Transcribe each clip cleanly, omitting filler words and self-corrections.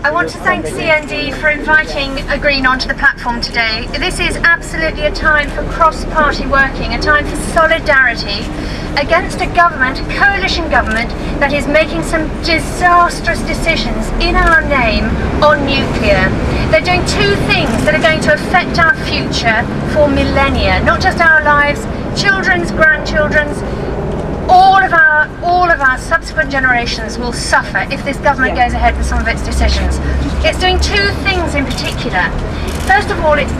I want to thank C.N.D for inviting Green onto the platform today. This is absolutely a time for cross-party working, a time for solidarity against a government, a coalition government, that is making some disastrous decisions in our name on nuclear. They're doing two things that are going to affect our future for millennia, not just our lives, children's, grandchildren's. All of our subsequent generations will suffer if this government goes ahead with some of its decisions. It's doing two things in particular. First of all, it's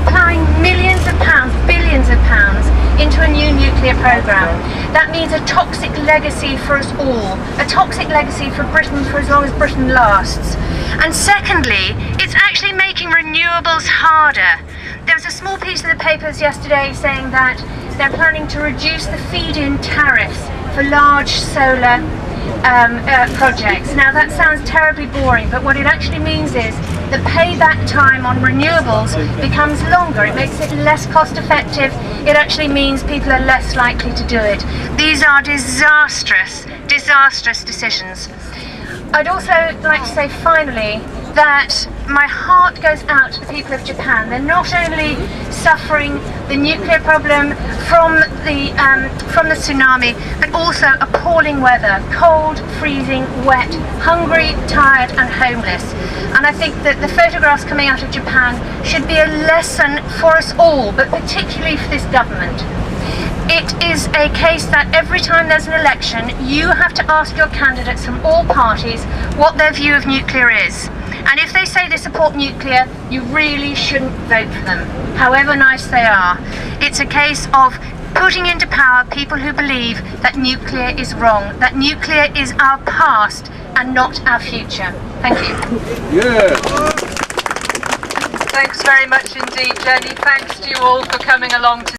plowing millions of pounds, billions of pounds into a new nuclear programme. That means a toxic legacy for us all, a toxic legacy for Britain for as long as Britain lasts. And secondly, it's actually making renewables harder. There was a small piece in the papers yesterday saying that they're planning to reduce the feed-in tariffs for large solar projects. Now that sounds terribly boring, but what it actually means is the payback time on renewables becomes longer. It makes it less cost effective. It actually means people are less likely to do it. These are disastrous decisions. I'd also like to say finally that my heart goes out to the people of Japan. They're not only suffering the nuclear problem from the tsunami, but also appalling weather, cold, freezing, wet, hungry, tired and homeless. And I think that the photographs coming out of Japan should be a lesson for us all, but particularly for this government. It is a case that every time there's an election, you have to ask your candidates from all parties what their view of nuclear is. And if they say they support nuclear, you really shouldn't vote for them, however nice they are. It's a case of putting into power people who believe that nuclear is wrong, that nuclear is our past and not our future. Thank you. Yeah. Thanks very much indeed, Jenny. Thanks to you all for coming along today.